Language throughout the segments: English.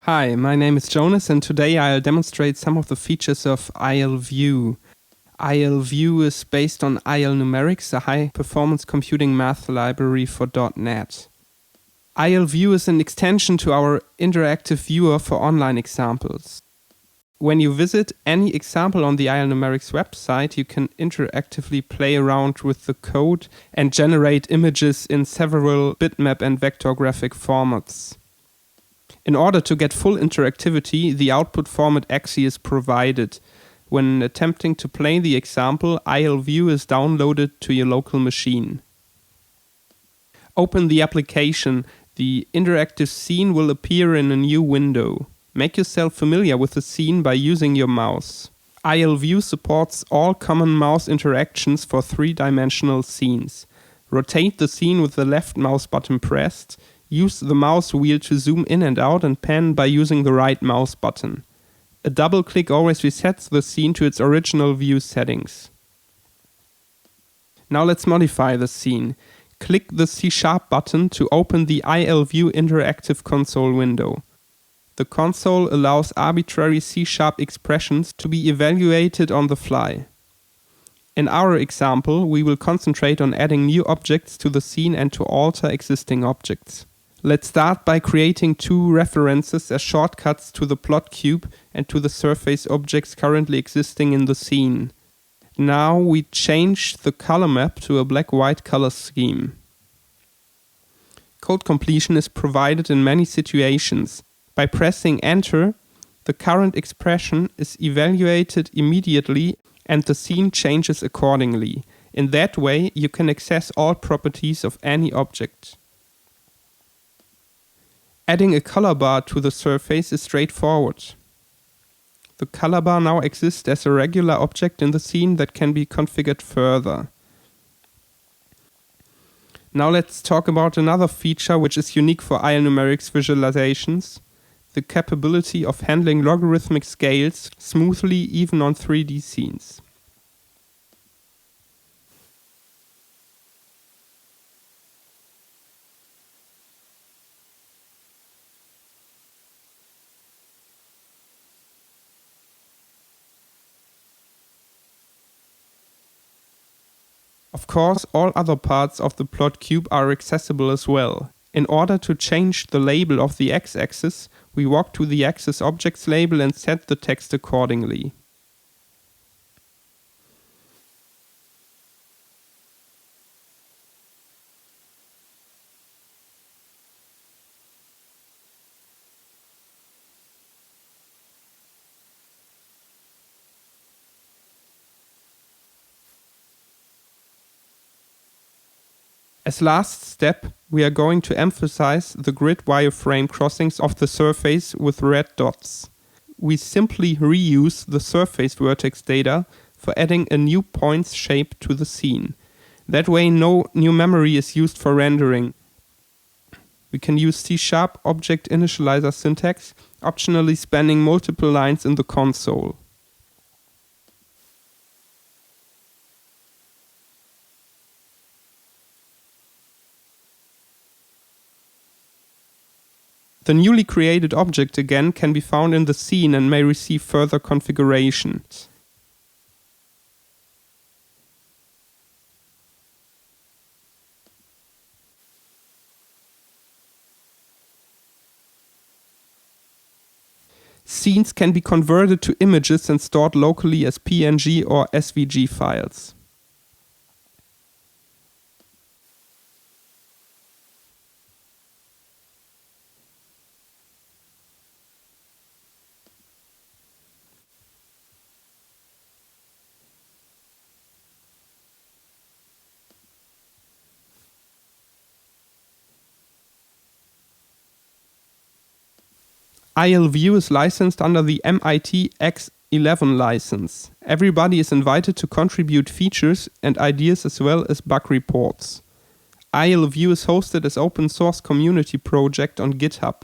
Hi, my name is Jonas and today I'll demonstrate some of the features of ILView. ILView is based on ILNumerics, a high-performance computing math library for .NET. ILView is an extension to our interactive viewer for online examples. When you visit any example on the ILNumerics website, you can interactively play around with the code and generate images in several bitmap and vector graphic formats. In order to get full interactivity, the output format exe is provided. When attempting to play the example, ILView is downloaded to your local machine. Open the application. The interactive scene will appear in a new window. Make yourself familiar with the scene by using your mouse. ILView supports all common mouse interactions for three-dimensional scenes. Rotate the scene with the left mouse button pressed. Use the mouse wheel to zoom in and out and pan by using the right mouse button. A double click always resets the scene to its original view settings. Now let's modify the scene. Click the C# button to open the ILView interactive console window. The console allows arbitrary C# expressions to be evaluated on the fly. In our example, we will concentrate on adding new objects to the scene and to alter existing objects. Let's start by creating two references as shortcuts to the plot cube and to the surface objects currently existing in the scene. Now we change the color map to a black-white color scheme. Code completion is provided in many situations. By pressing Enter, the current expression is evaluated immediately and the scene changes accordingly. In that way, you can access all properties of any object. Adding a color bar to the surface is straightforward. The color bar now exists as a regular object in the scene that can be configured further. Now let's talk about another feature which is unique for ILNumerics visualizations: the capability of handling logarithmic scales smoothly even on 3D scenes. Of course, all other parts of the plot cube are accessible as well. In order to change the label of the x-axis, we walk to the axis objects label and set the text accordingly. As last step, we are going to emphasize the grid wireframe crossings of the surface with red dots. We simply reuse the surface vertex data for adding a new points shape to the scene. That way no new memory is used for rendering. We can use C# object initializer syntax, optionally spanning multiple lines in the console. The newly created object again can be found in the scene and may receive further configurations. Scenes can be converted to images and stored locally as PNG or SVG files. ILView is licensed under the MIT X11 license. Everybody is invited to contribute features and ideas as well as bug reports. ILView is hosted as open source community project on GitHub.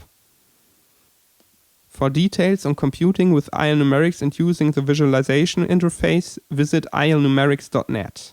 For details on computing with ILNumerics and using the visualization interface, visit ilnumerics.net.